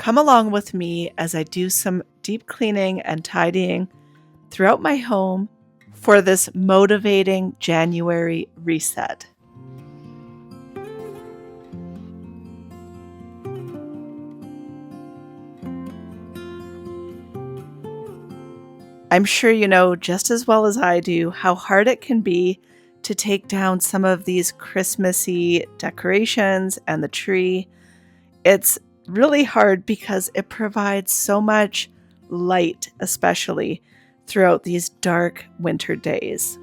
Come along with me as I do some deep cleaning and tidying throughout my home for this motivating January reset. I'm sure you know just as well as I do how hard it can be to take down some of these Christmassy decorations and the tree. It's really hard because it provides so much light, especially throughout these dark winter days.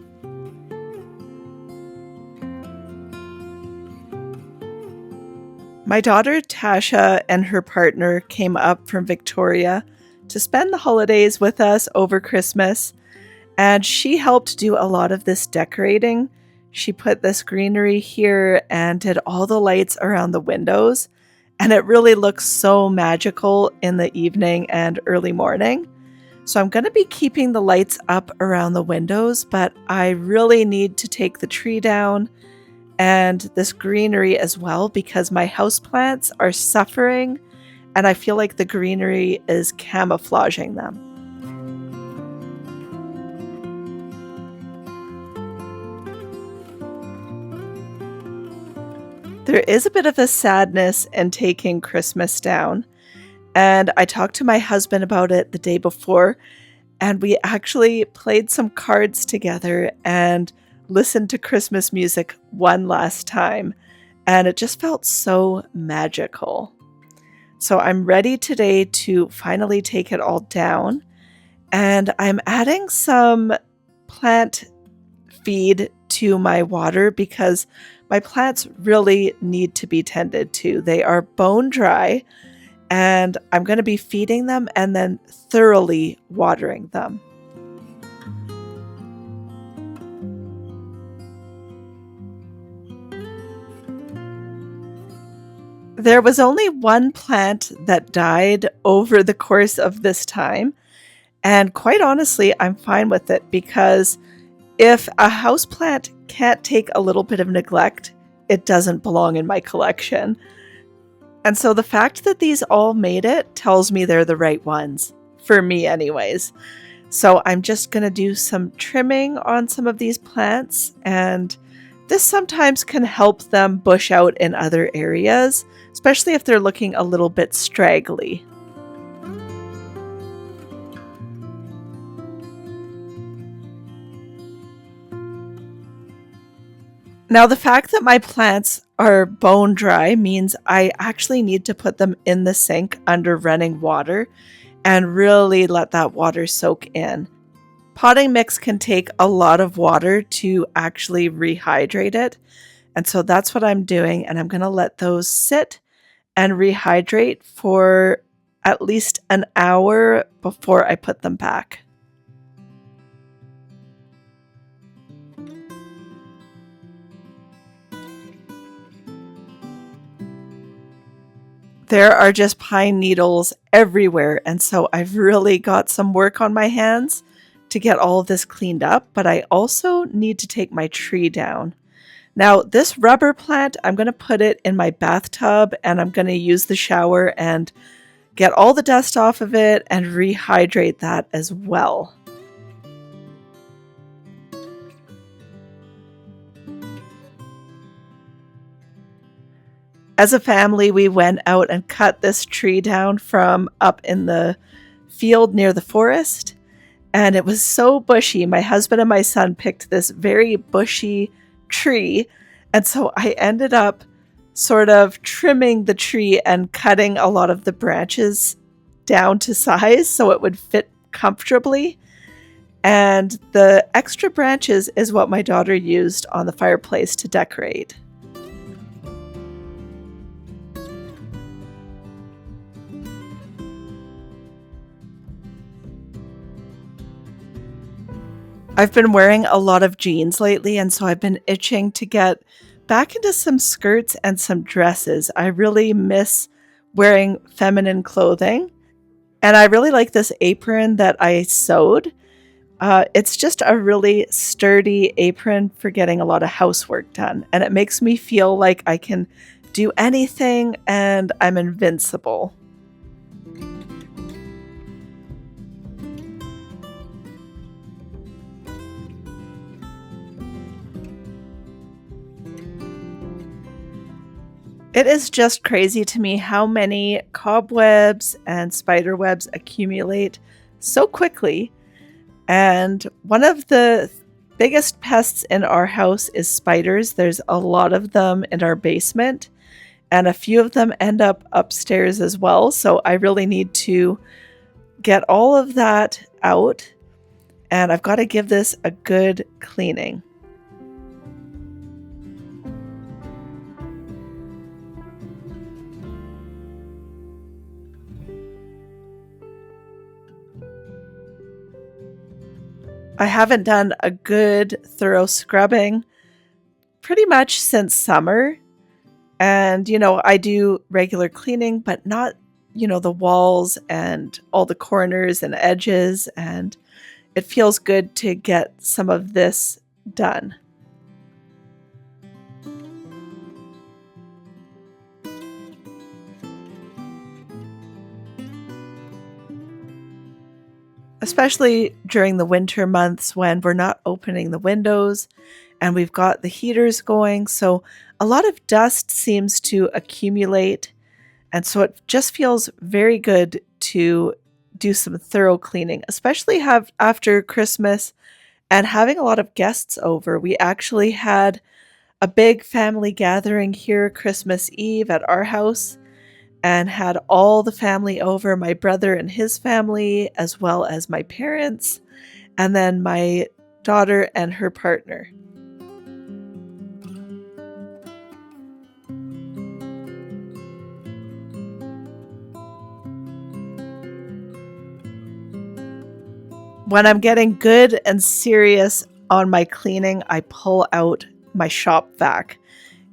My daughter Tasha and her partner came up from Victoria to spend the holidays with us over Christmas, and she helped do a lot of this decorating. She put this greenery here and did all the lights around the windows, and it really looks so magical in the evening and early morning. So I'm going to be keeping the lights up around the windows, but I really need to take the tree down and this greenery as well because my houseplants are suffering and I feel like the greenery is camouflaging them. There is a bit of a sadness in taking Christmas down, and I talked to my husband about it the day before, and we actually played some cards together and listened to Christmas music one last time, and it just felt so magical. So I'm ready today to finally take it all down, and I'm adding some plant feed to my water because my plants really need to be tended to. They are bone dry, and I'm going to be feeding them and then thoroughly watering them. There was only one plant that died over the course of this time, and quite honestly, I'm fine with it because if a houseplant can't take a little bit of neglect, it doesn't belong in my collection. And so the fact that these all made it tells me they're the right ones, for me anyways. So I'm just going to do some trimming on some of these plants, and this sometimes can help them bush out in other areas, especially if they're looking a little bit straggly. Now, the fact that my plants are bone dry means I actually need to put them in the sink under running water and really let that water soak in. Potting mix can take a lot of water to actually rehydrate it. And so that's what I'm doing. And I'm going to let those sit and rehydrate for at least an hour before I put them back. There are just pine needles everywhere, and so I've really got some work on my hands to get all of this cleaned up, but I also need to take my tree down. Now, this rubber plant, I'm going to put it in my bathtub, and I'm going to use the shower and get all the dust off of it and rehydrate that as well. As a family, we went out and cut this tree down from up in the field near the forest, and it was so bushy. My husband and my son picked this very bushy tree, and so I ended up sort of trimming the tree and cutting a lot of the branches down to size so it would fit comfortably. And the extra branches is what my daughter used on the fireplace to decorate. I've been wearing a lot of jeans lately, and so I've been itching to get back into some skirts and some dresses. I really miss wearing feminine clothing, and I really like this apron that I sewed. It's just a really sturdy apron for getting a lot of housework done, and it makes me feel like I can do anything and I'm invincible. It is just crazy to me how many cobwebs and spider webs accumulate so quickly. And one of the biggest pests in our house is spiders. There's a lot of them in our basement, and a few of them end up upstairs as well. So I really need to get all of that out, and I've got to give this a good cleaning. I haven't done a good thorough scrubbing pretty much since summer. And, I do regular cleaning, but not, the walls and all the corners and edges. And it feels good to get some of this done. Especially during the winter months when we're not opening the windows and we've got the heaters going. So a lot of dust seems to accumulate. And so it just feels very good to do some thorough cleaning, especially after Christmas and having a lot of guests over. We actually had a big family gathering here Christmas Eve at our house and had all the family over, my brother and his family, as well as my parents, and then my daughter and her partner. When I'm getting good and serious on my cleaning, I pull out my shop vac.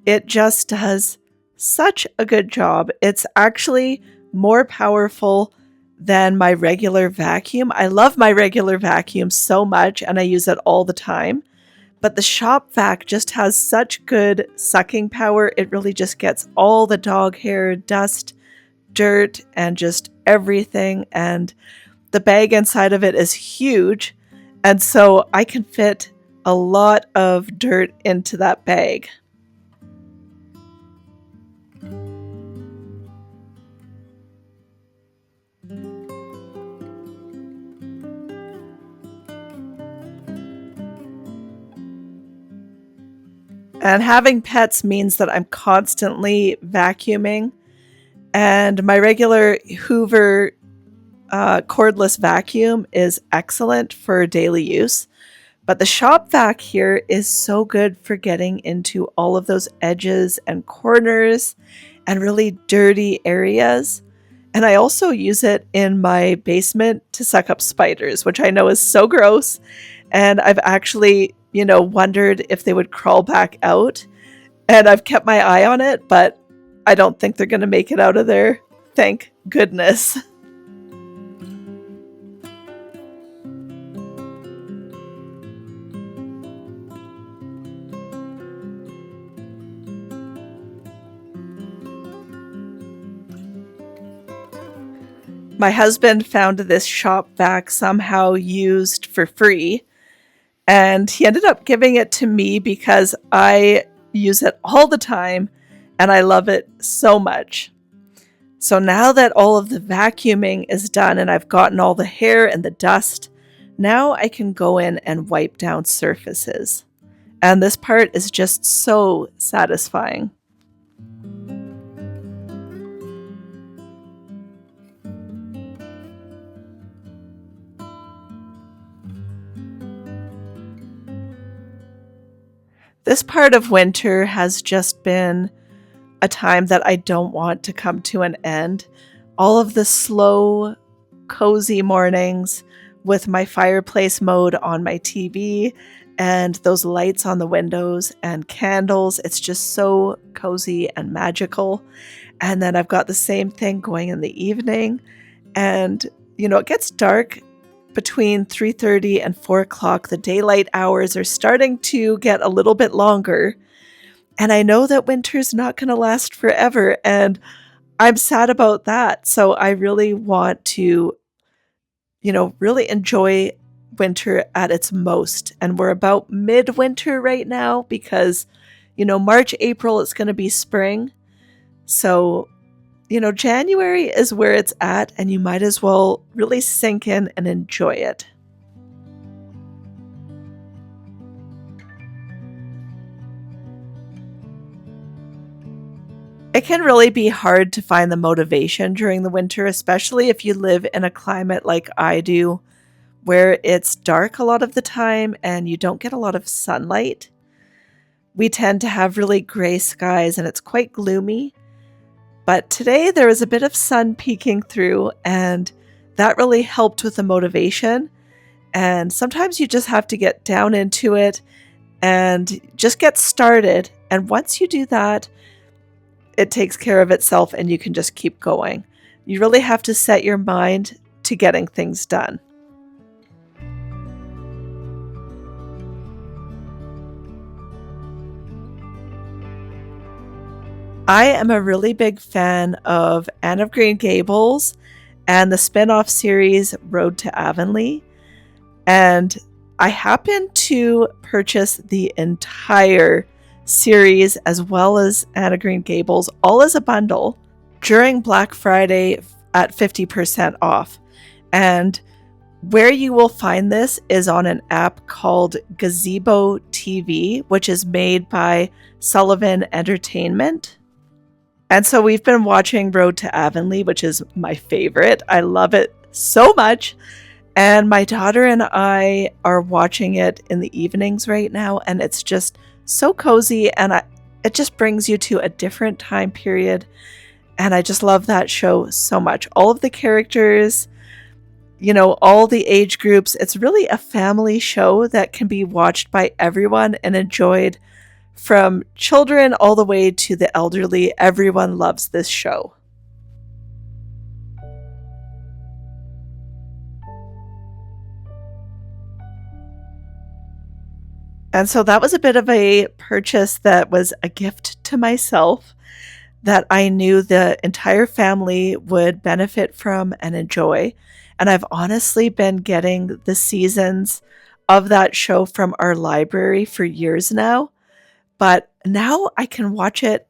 It just does such a good job. It's actually more powerful than my regular vacuum. I love my regular vacuum so much and I use it all the time. But the shop vac just has such good sucking power. It really just gets all the dog hair, dust, dirt, and just everything. And the bag inside of it is huge. And so I can fit a lot of dirt into that bag. And having pets means that I'm constantly vacuuming. And my regular Hoover cordless vacuum is excellent for daily use. But the shop vac here is so good for getting into all of those edges and corners and really dirty areas. And I also use it in my basement to suck up spiders, which I know is so gross. And I've actually, wondered if they would crawl back out. And I've kept my eye on it, but I don't think they're going to make it out of there. Thank goodness. My husband found this shop vac somehow used for free, and he ended up giving it to me because I use it all the time and I love it so much. So now that all of the vacuuming is done and I've gotten all the hair and the dust, now I can go in and wipe down surfaces. And this part is just so satisfying. This part of winter has just been a time that I don't want to come to an end. All of the slow, cozy mornings with my fireplace mode on my TV and those lights on the windows and candles. It's just so cozy and magical. And then I've got the same thing going in the evening. And, it gets dark between 3:30 and 4 o'clock. The daylight hours are starting to get a little bit longer. And I know that winter's not going to last forever. And I'm sad about that. So I really want to, really enjoy winter at its most. And we're about midwinter right now because, March, April, it's going to be spring. So, January is where it's at, and you might as well really sink in and enjoy it. It can really be hard to find the motivation during the winter, especially if you live in a climate like I do, where it's dark a lot of the time and you don't get a lot of sunlight. We tend to have really gray skies and it's quite gloomy. But today there was a bit of sun peeking through, and that really helped with the motivation. And sometimes you just have to get down into it and just get started. And once you do that, it takes care of itself and you can just keep going. You really have to set your mind to getting things done. I am a really big fan of Anne of Green Gables and the spin-off series Road to Avonlea. And I happened to purchase the entire series as well as Anne of Green Gables all as a bundle during Black Friday at 50% off. And where you will find this is on an app called Gazebo TV, which is made by Sullivan Entertainment. And so we've been watching Road to Avonlea, which is my favorite. I love it so much. And my daughter and I are watching it in the evenings right now, and it's just so cozy, and it just brings you to a different time period. And I just love that show so much. All of the characters, all the age groups. It's really a family show that can be watched by everyone and enjoyed from children all the way to the elderly. Everyone loves this show. And so that was a bit of a purchase that was a gift to myself that I knew the entire family would benefit from and enjoy. And I've honestly been getting the seasons of that show from our library for years now. But now I can watch it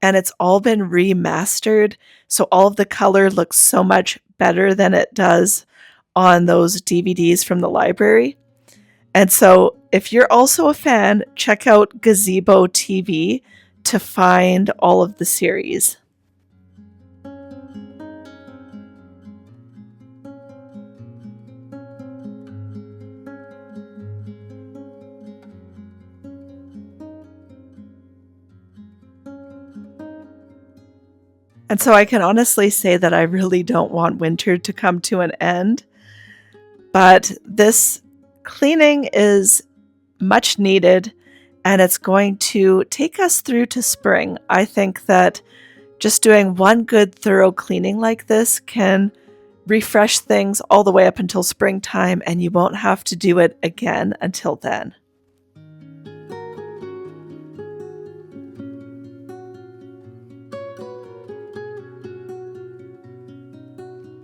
and it's all been remastered. So all of the color looks so much better than it does on those DVDs from the library. And so if you're also a fan, check out Gazebo TV to find all of the series. And so I can honestly say that I really don't want winter to come to an end, but this cleaning is much needed and it's going to take us through to spring. I think that just doing one good thorough cleaning like this can refresh things all the way up until springtime, and you won't have to do it again until then.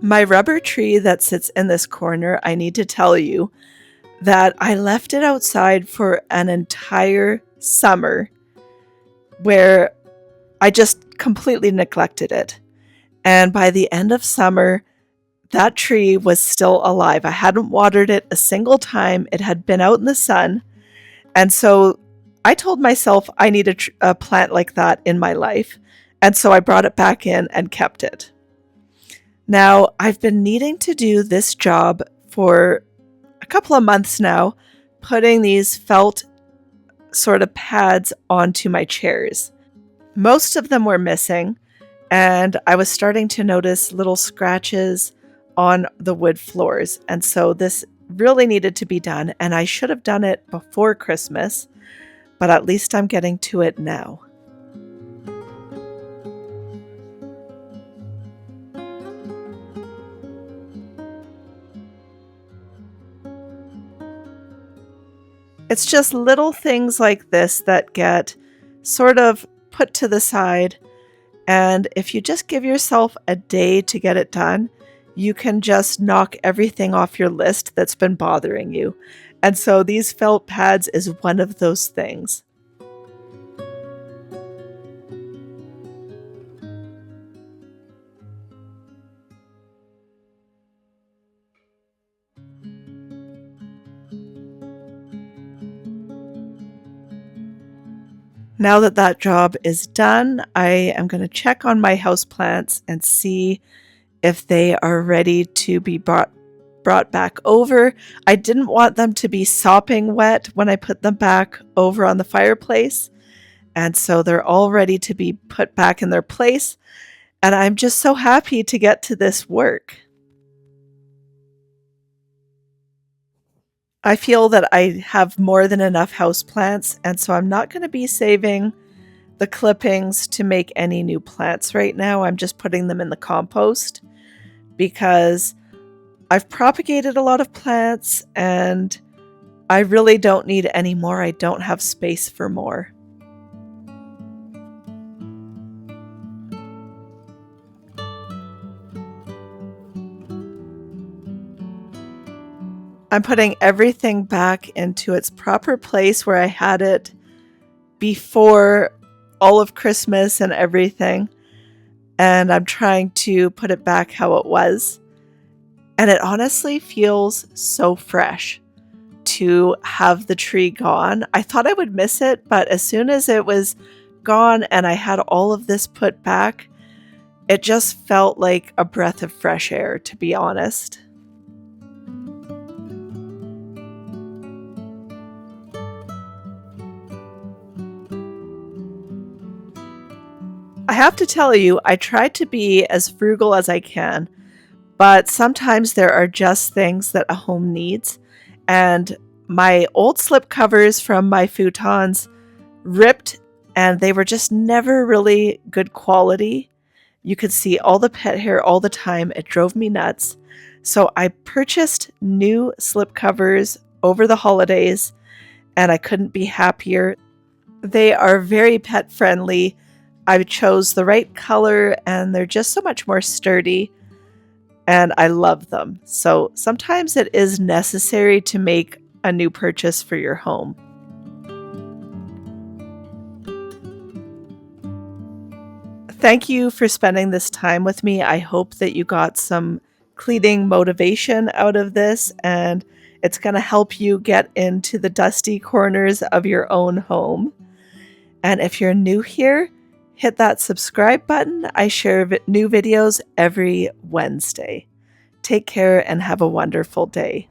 My rubber tree that sits in this corner, I need to tell you that I left it outside for an entire summer where I just completely neglected it. And by the end of summer, that tree was still alive. I hadn't watered it a single time. It had been out in the sun. And so I told myself I need a plant like that in my life. And so I brought it back in and kept it. Now, I've been needing to do this job for a couple of months now, putting these felt sort of pads onto my chairs. Most of them were missing, and I was starting to notice little scratches on the wood floors. And so this really needed to be done, and I should have done it before Christmas, but at least I'm getting to it now. It's just little things like this that get sort of put to the side. And if you just give yourself a day to get it done, you can just knock everything off your list that's been bothering you. And so these felt pads is one of those things. Now that that job is done, I am going to check on my houseplants and see if they are ready to be brought back over. I didn't want them to be sopping wet when I put them back over on the fireplace, and so they're all ready to be put back in their place, and I'm just so happy to get to this work. I feel that I have more than enough houseplants, and so I'm not going to be saving the clippings to make any new plants right now. I'm just putting them in the compost because I've propagated a lot of plants and I really don't need any more. I don't have space for more. I'm putting everything back into its proper place where I had it before all of Christmas and everything. And I'm trying to put it back how it was. And it honestly feels so fresh to have the tree gone. I thought I would miss it, but as soon as it was gone and I had all of this put back, it just felt like a breath of fresh air, to be honest. I have to tell you, I try to be as frugal as I can, but sometimes there are just things that a home needs. And my old slip covers from my futons ripped and they were just never really good quality. You could see all the pet hair all the time. It drove me nuts. So I purchased new slip covers over the holidays and I couldn't be happier. They are very pet friendly. I chose the right color and they're just so much more sturdy and I love them. So sometimes it is necessary to make a new purchase for your home. Thank you for spending this time with me. I hope that you got some cleaning motivation out of this and it's going to help you get into the dusty corners of your own home. And if you're new here, hit that subscribe button. I share new videos every Wednesday. Take care and have a wonderful day.